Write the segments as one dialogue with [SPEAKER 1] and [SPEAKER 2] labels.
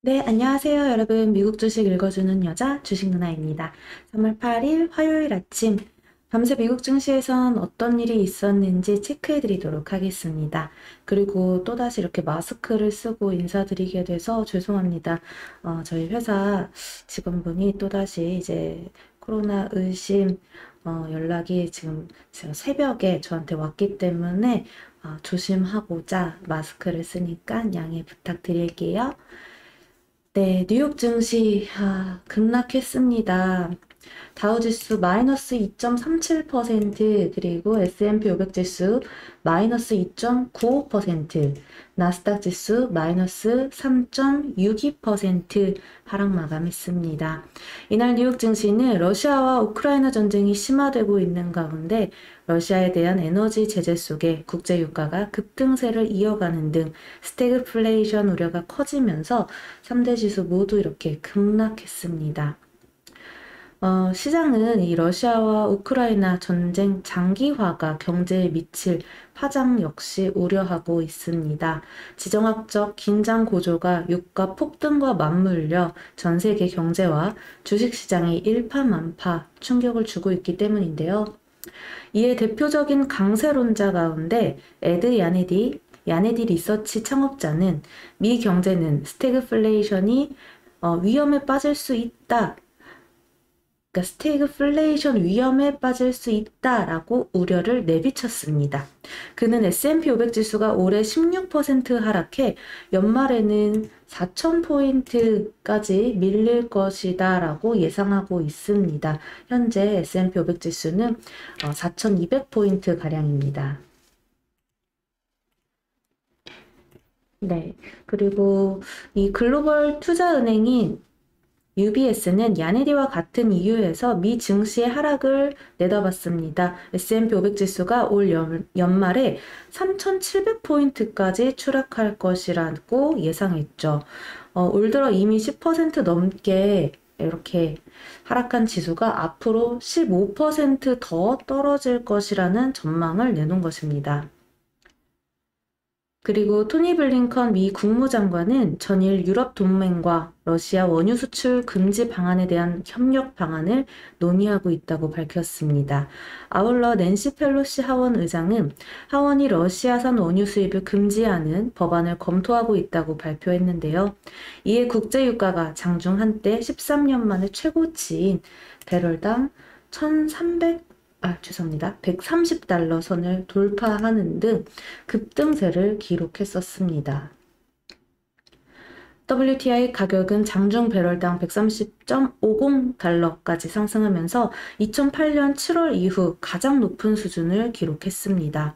[SPEAKER 1] 네, 안녕하세요, 여러분. 미국 주식 읽어주는 여자 주식 누나입니다. 3월 8일 화요일 아침, 밤새 미국 증시에선 어떤 일이 있었는지 체크해 드리도록 하겠습니다. 그리고 또다시 이렇게 마스크를 쓰고 인사드리게 돼서 죄송합니다. 저희 회사 직원분이 또다시 이제 코로나 의심 연락이 지금 새벽에 저한테 왔기 때문에 조심하고자 마스크를 쓰니까 양해 부탁드릴게요. 네, 뉴욕 증시 급락했습니다. 다우지수 마이너스 2.37%, 그리고 S&P 500 지수 마이너스 2.95%, 나스닥 지수 마이너스 3.62% 하락 마감했습니다. 이날 뉴욕 증시는 러시아와 우크라이나 전쟁이 심화되고 있는 가운데 러시아에 대한 에너지 제재 속에 국제 유가가 급등세를 이어가는 등 스태그플레이션 우려가 커지면서 3대 지수 모두 이렇게 급락했습니다. 시장은 이 러시아와 우크라이나 전쟁 장기화가 경제에 미칠 파장 역시 우려하고 있습니다. 지정학적 긴장 고조가 유가 폭등과 맞물려 전 세계 경제와 주식시장이 일파만파 충격을 주고 있기 때문인데요. 이에 대표적인 강세론자 가운데 에드 야네디 리서치 창업자는 미 경제는 스태그플레이션이 위험에 빠질 수 있다. 그러니까 스태그플레이션 위험에 빠질 수 있다라고 우려를 내비쳤습니다. 그는 S&P 500 지수가 올해 16% 하락해 연말에는 4,000포인트까지 밀릴 것이다 라고 예상하고 있습니다. 현재 S&P 500 지수는 4,200포인트 가량입니다. 네. 그리고 이 글로벌 투자은행인 UBS는 야네디와 같은 이유에서 미 증시의 하락을 내다봤습니다. S&P 500 지수가 올 연말에 3,700포인트까지 추락할 것이라고 예상했죠. 올 들어 이미 10% 넘게 이렇게 하락한 지수가 앞으로 15%더 떨어질 것이라는 전망을 내놓은 것입니다. 그리고 토니 블링컨 미 국무장관은 전일 유럽 동맹과 러시아 원유 수출 금지 방안에 대한 협력 방안을 논의하고 있다고 밝혔습니다. 아울러 낸시 펠로시 하원 의장은 하원이 러시아산 원유 수입을 금지하는 법안을 검토하고 있다고 발표했는데요. 이에 국제유가가 장중 한때 13년 만에 최고치인 배럴당 130달러 선을 돌파하는 등 급등세를 기록했었습니다. WTI 가격은 장중 배럴당 130.50달러까지 상승하면서 2008년 7월 이후 가장 높은 수준을 기록했습니다.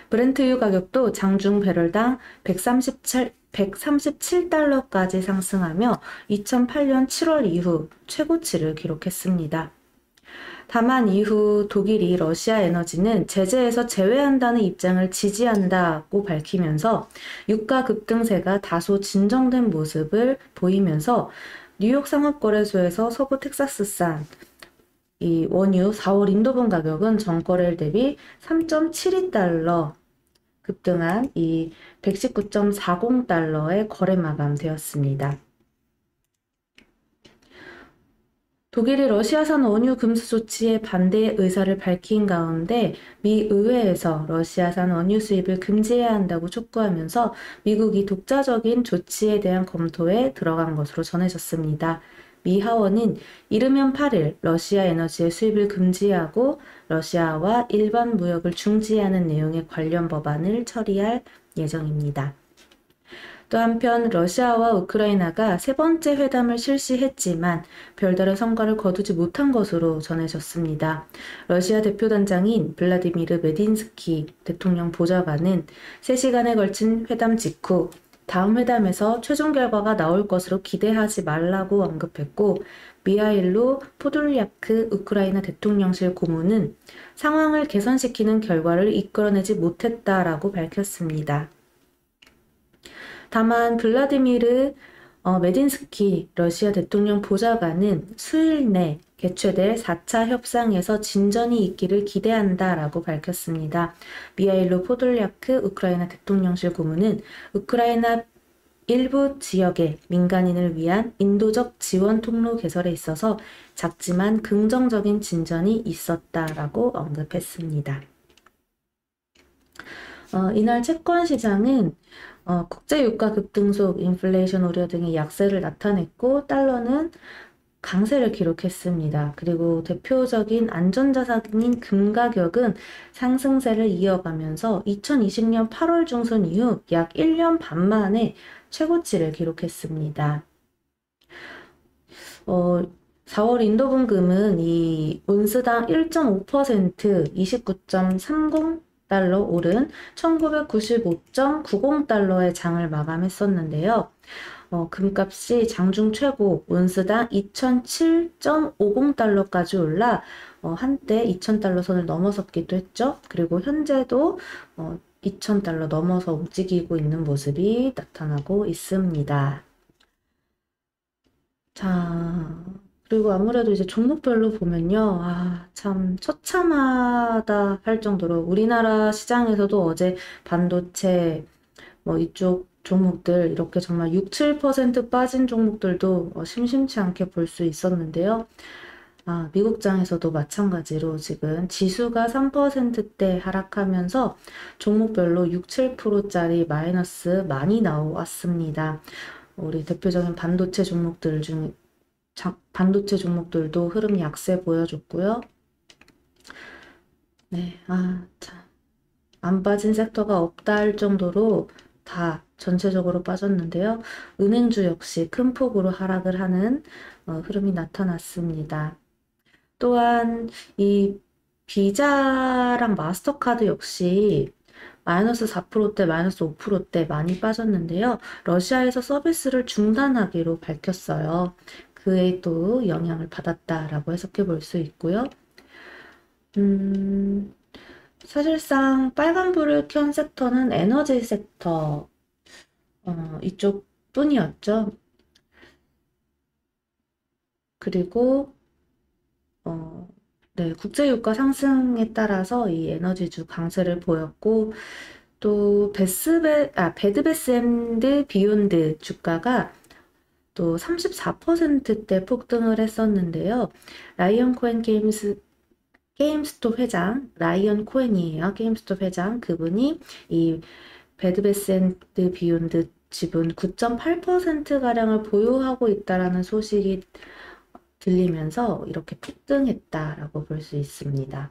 [SPEAKER 1] 브렌트유 가격도 장중 배럴당 137달러까지 상승하며 2008년 7월 이후 최고치를 기록했습니다. 다만 이후 독일이 러시아 에너지는 제재에서 제외한다는 입장을 지지한다고 밝히면서 유가 급등세가 다소 진정된 모습을 보이면서 뉴욕 상업거래소에서 서부 텍사스산 이 원유 4월 인도분 가격은 전거래일 대비 3.72달러 급등한 이 119.40달러에 거래 마감되었습니다. 독일이 러시아산 원유 금수 조치에 반대 의사를 밝힌 가운데 미 의회에서 러시아산 원유 수입을 금지해야 한다고 촉구하면서 미국이 독자적인 조치에 대한 검토에 들어간 것으로 전해졌습니다. 미 하원은 이르면 8일 러시아 에너지의 수입을 금지하고 러시아와 일반 무역을 중지하는 내용의 관련 법안을 처리할 예정입니다. 또 한편 러시아와 우크라이나가 세 번째 회담을 실시했지만 별다른 성과를 거두지 못한 것으로 전해졌습니다. 러시아 대표단장인 블라디미르 메딘스키 대통령 보좌관은 3시간에 걸친 회담 직후 다음 회담에서 최종 결과가 나올 것으로 기대하지 말라고 언급했고, 미하일로 포돌리아크 우크라이나 대통령실 고문은 상황을 개선시키는 결과를 이끌어내지 못했다라고 밝혔습니다. 다만 블라디미르 메딘스키 러시아 대통령 보좌관은 수일 내 개최될 4차 협상에서 진전이 있기를 기대한다라고 밝혔습니다. 미하일로 포돌리아크 우크라이나 대통령실 고문은 우크라이나 일부 지역의 민간인을 위한 인도적 지원 통로 개설에 있어서 작지만 긍정적인 진전이 있었다라고 언급했습니다. 이날 채권 시장은 국제 유가 급등속, 인플레이션 우려 등의 약세를 나타냈고 달러는 강세를 기록했습니다. 그리고 대표적인 안전자산인 금 가격은 상승세를 이어가면서 2020년 8월 중순 이후 약 1년 반 만에 최고치를 기록했습니다. 4월 인도분금은 이 온스당 1.5% 29.30달러 오른 1995.90달러의 장을 마감했었는데요. 금값이 장중 최고 온스당 2007.50달러까지 올라 한때 2000달러 선을 넘어섰기도 했죠. 그리고 현재도 2000달러 넘어서 움직이고 있는 모습이 나타나고 있습니다. 자, 그리고 아무래도 이제 종목별로 보면요. 참 처참하다 할 정도로 우리나라 시장에서도 어제 반도체 뭐 이쪽 종목들 이렇게 정말 6, 7% 빠진 종목들도 심심치 않게 볼 수 있었는데요. 미국장에서도 마찬가지로 지금 지수가 3%대 하락하면서 종목별로 6, 7%짜리 마이너스 많이 나왔습니다. 우리 대표적인 반도체 종목들도 흐름 약세 보여줬고요. 네, 참. 안 빠진 섹터가 없다 할 정도로 다 전체적으로 빠졌는데요. 은행주 역시 큰 폭으로 하락을 하는 흐름이 나타났습니다. 또한 이 비자랑 마스터카드 역시 마이너스 4%대, 마이너스 5%대 많이 빠졌는데요. 러시아에서 서비스를 중단하기로 밝혔어요. 그에 또 영향을 받았다라고 해석해 볼 수 있고요. 사실상 빨간불을 켠 섹터는 에너지 섹터, 이쪽 뿐이었죠. 그리고, 네, 국제유가 상승에 따라서 이 에너지주 강세를 보였고, 또 배드베스 앤드 비욘드 주가가 또 34%대 폭등을 했었는데요. 라이언 코엔 게임스톱 회장, 라이언 코엔이에요. 게임스톱 회장. 그분이 이 배드베스 앤드 비욘드 지분 9.8%가량을 보유하고 있다라는 소식이 들리면서 이렇게 폭등했다라고 볼 수 있습니다.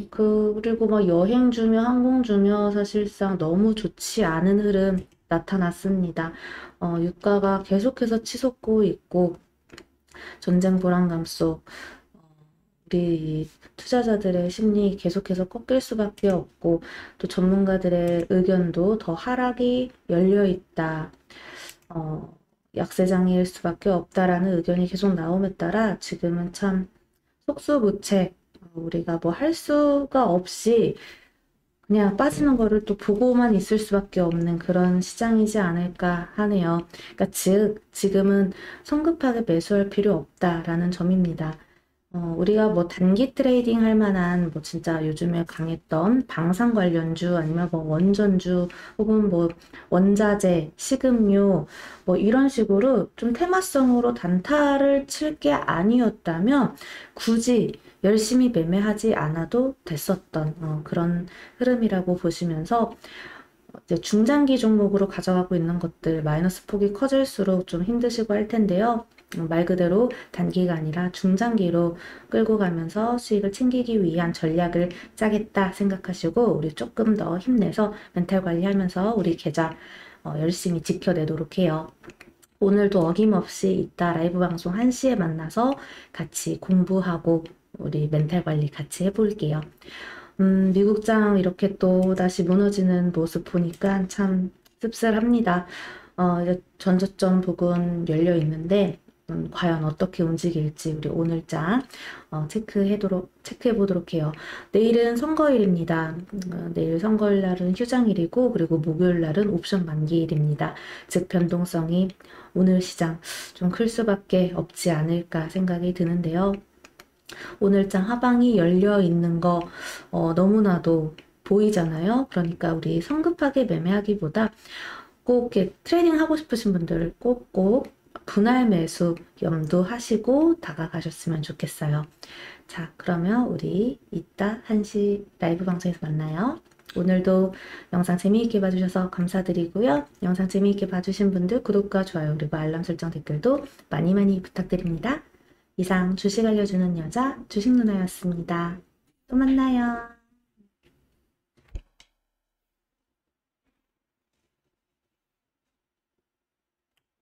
[SPEAKER 1] 그리고 막 여행주며 항공주며 사실상 너무 좋지 않은 흐름 나타났습니다. 유가가 계속해서 치솟고 있고 전쟁 불안감 속 우리 투자자들의 심리 계속해서 꺾일 수밖에 없고 또 전문가들의 의견도 더 하락이 열려 있다. 약세장일 수밖에 없다라는 의견이 계속 나옴에 따라 지금은 참 속수무책 우리가 뭐 할 수가 없이 그냥 빠지는 거를 또 보고만 있을 수밖에 없는 그런 시장이지 않을까 하네요. 그러니까 즉 지금은 성급하게 매수할 필요 없다라는 점입니다. 우리가 뭐 단기 트레이딩 할 만한 뭐 진짜 요즘에 강했던 방산 관련주 아니면 뭐 원전주 혹은 뭐 원자재, 식음료 뭐 이런 식으로 좀 테마성으로 단타를 칠 게 아니었다면 굳이 열심히 매매하지 않아도 됐었던 그런 흐름이라고 보시면서 이제 중장기 종목으로 가져가고 있는 것들 마이너스 폭이 커질수록 좀 힘드시고 할 텐데요. 말 그대로 단기가 아니라 중장기로 끌고 가면서 수익을 챙기기 위한 전략을 짜겠다 생각하시고 우리 조금 더 힘내서 멘탈 관리하면서 우리 계좌 열심히 지켜내도록 해요. 오늘도 어김없이 이따 라이브 방송 1시에 만나서 같이 공부하고 우리 멘탈 관리 같이 해볼게요. 미국장 이렇게 또 다시 무너지는 모습 보니까 참 씁쓸합니다. 이제 전저점 부근 열려 있는데 과연 어떻게 움직일지 우리 오늘장 체크해 보도록 해요. 내일은 선거일입니다. 내일 선거일 날은 휴장일이고 그리고 목요일 날은 옵션 만기일입니다. 즉 변동성이 오늘 시장 좀 클 수밖에 없지 않을까 생각이 드는데요. 오늘장 하방이 열려 있는 거 너무나도 보이잖아요. 그러니까 우리 성급하게 매매하기보다 꼭 이렇게 트레이딩 하고 싶으신 분들 꼭꼭 분할 매수 염두하시고 다가가셨으면 좋겠어요. 자, 그러면 우리 이따 1시 라이브 방송에서 만나요. 오늘도 영상 재미있게 봐주셔서 감사드리고요. 영상 재미있게 봐주신 분들 구독과 좋아요 그리고 알람 설정 댓글도 많이 많이 부탁드립니다. 이상 주식 알려주는 여자 주식 누나였습니다. 또 만나요.